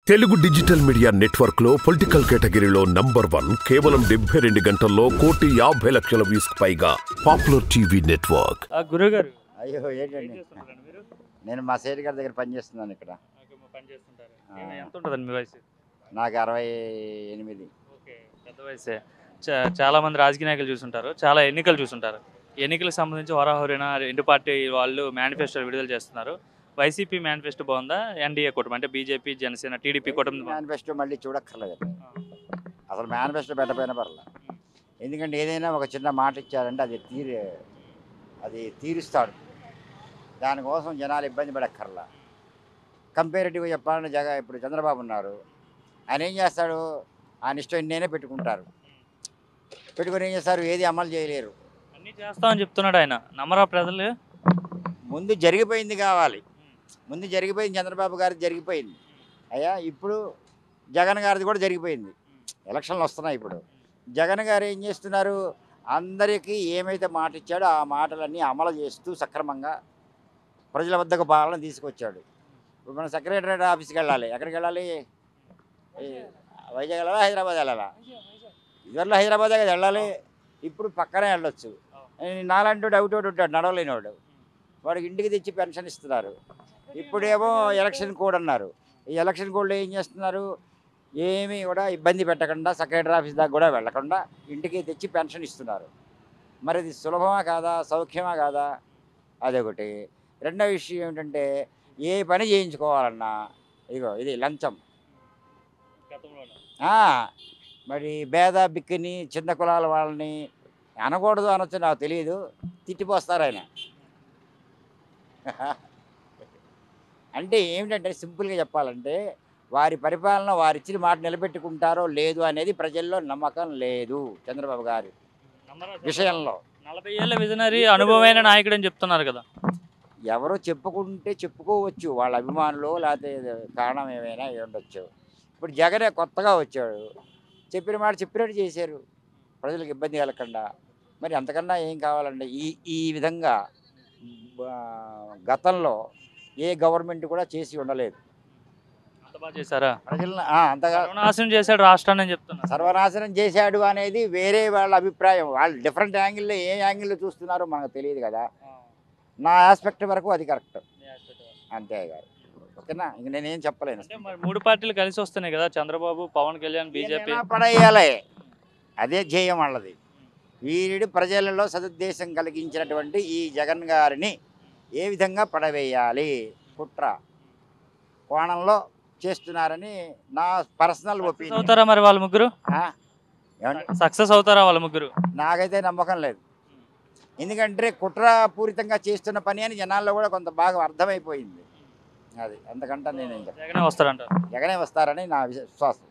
Telugu digital media network లో political కేటగిరీలో number 1 కేవలం 72 గంటల్లో 1,50,00,000 వ్యూస్ పైగా పాపులర్ టీవీ నెట్వర్క్. గురుగారు అయ్యో ఏంటండి, నేను మా సేటు గారి దగ్గర పనిచేస్తున్నాను ఇక్కడ. ఎంత ఉంటుందండి మీ వయసు? నాకు 68. ఓకే, పెద్ద వయసే. చాలా మంది రాజకీయ నాయకులు చూసుంటారు, చాలా ఎన్నికలు చూసుంటారు. ఎన్నికలకు సంబంధించి హోరాహోరీన రెండు పార్టీ వాళ్ళు మేనిఫెస్టో విడుదల చేస్తున్నారు. వైసీపీ మేనిఫెస్టో బాగుందా? ఎన్డీఏ కూటమి అంటే బీజేపీ, జనసేన, టీడీపీ కూటమి మేనిఫెస్టో మళ్ళీ చూడక్కర్లేదు. అసలు మేనిఫెస్టో పెట్టపోయిన పర్లే. ఎందుకంటే ఏదైనా ఒక చిన్న మాట ఇచ్చారంటే అది తీరుస్తాడు. దానికోసం జనాలు ఇబ్బంది పడక్కర్లా. కంపేరేటివ్గా చెప్పాలంటే ఇప్పుడు చంద్రబాబు ఉన్నారు, ఆయన ఏం చేస్తాడు? ఆయన ఇష్టం ఎన్నైనా పెట్టుకుంటారు. పెట్టుకుని ఏం చేస్తారు? ఏది అమలు చేయలేరు. అన్నీ చేస్తామని చెప్తున్నాడు ఆయన. నమ్మరా ప్రజలు? ముందు జరిగిపోయింది కావాలి. ముందు జరిగిపోయింది, చంద్రబాబు గారిది జరిగిపోయింది అయ్యా. ఇప్పుడు జగన్ గారిది కూడా జరిగిపోయింది. ఎలక్షన్లు వస్తున్నాయి. ఇప్పుడు జగన్ గారు ఏం చేస్తున్నారు? అందరికీ ఏమైతే మాట ఇచ్చాడో ఆ మాటలన్నీ అమలు చేస్తూ సక్రమంగా ప్రజల వద్దకు పాలన తీసుకొచ్చాడు. ఇప్పుడు మనం సెక్రటరేట్ ఆఫీస్కి వెళ్ళాలి. ఎక్కడికి వెళ్ళాలి? వైజాగ్ వెళ్ళాలా, హైదరాబాద్ వెళ్ళాలా? ఇదివరకు హైదరాబాదే కదా వెళ్ళాలి. ఇప్పుడు పక్కనే వెళ్ళొచ్చు. నాలంటూ డౌట్ ఉంటాడు, నడవలేనివాడు. వాడికి ఇంటికి తెచ్చి పెన్షన్ ఇస్తున్నారు. ఇప్పుడేమో ఎలక్షన్ కోడ్ అన్నారు. ఈ ఎలక్షన్ కోడ్లో ఏం చేస్తున్నారు? ఏమీ కూడా ఇబ్బంది పెట్టకుండా సెక్రటరీ ఆఫీస్ దాకా కూడా వెళ్లకుండా ఇంటికి తెచ్చి పెన్షన్ ఇస్తున్నారు. మరి ఇది సులభమా కాదా? సౌఖ్యమా కాదా? అదొకటి. రెండో విషయం ఏమిటంటే, ఏ పని చేయించుకోవాలన్నా ఇది లంచం. మరి భేద బిక్కిని చిన్న కులాల వాళ్ళని అనకూడదు, అనొచ్చు, నాకు తెలియదు, తిట్టిపోస్తారు ఆయన. అంటే ఏమిటంటే సింపుల్గా చెప్పాలంటే, వారి పరిపాలన వారిచ్చిన మాట నిలబెట్టుకుంటారో లేదు అనేది ప్రజల్లో నమ్మకం లేదు చంద్రబాబు గారి విషయంలో. 40 ఏళ్ళ విజనరీ అనుభవమైన నాయకుడు అని చెప్తున్నారు కదా. ఎవరో చెప్పుకుంటే చెప్పుకోవచ్చు, వాళ్ళ అభిమానులు, లేకపోతే కారణం ఏమైనా ఉండొచ్చు. ఇప్పుడు జగనే కొత్తగా వచ్చాడు, చెప్పిన మాట చెప్పినట్టు చేశారు, ప్రజలకు ఇబ్బంది కలగకుండా. మరి అంతకన్నా ఏం కావాలండి? ఈ విధంగా గతంలో ఏ గవర్నమెంట్ కూడా చేసి ఉండలేదు. అంత బాగా చేశారా? ప్రజలను అంతగా సర్వనాశనం చేశాడు రాష్ట్రాన్ని అని చెప్తున్నారు. సర్వనాశనం చేశాడు అనేది వేరే వాళ్ళ అభిప్రాయం. వాళ్ళు డిఫరెంట్ యాంగిల్లో ఏ యాంగిల్లో చూస్తున్నారో మనకు తెలియదు కదా. నా ఆస్పెక్ట్ వరకు అది కరెక్ట్ అంతే కాదు. ఓకేనా? ఇంక నేనేం చెప్పలేను. మరి 3 పార్టీలు కలిసి వస్తున్నాయి కదా, చంద్రబాబు, పవన్ కళ్యాణ్, బీజేపీ. పడేయాలి, అదే ధ్యేయం వాళ్ళది. వీరుడు ప్రజలలో సదుద్దేశం కలిగించినటువంటి ఈ జగన్ గారిని ఏ విధంగా పడవేయాలి, కుట్ర కోణంలో చేస్తున్నారని నా పర్సనల్ ఒపీనియన్. అవుతారా మరి వాళ్ళ ముగ్గురు? సక్సెస్ అవుతారా వాళ్ళ ముగ్గురు? నాకైతే నమ్మకం లేదు. ఎందుకంటే కుట్రపూరితంగా చేస్తున్న పని అని జనాల్లో కూడా కొంత బాగా అర్థమైపోయింది. అది అంతకంటే నేనేం చెప్తాను. జగనే వస్తారంటారు. జగనే వస్తారని నా విశ్వాసం.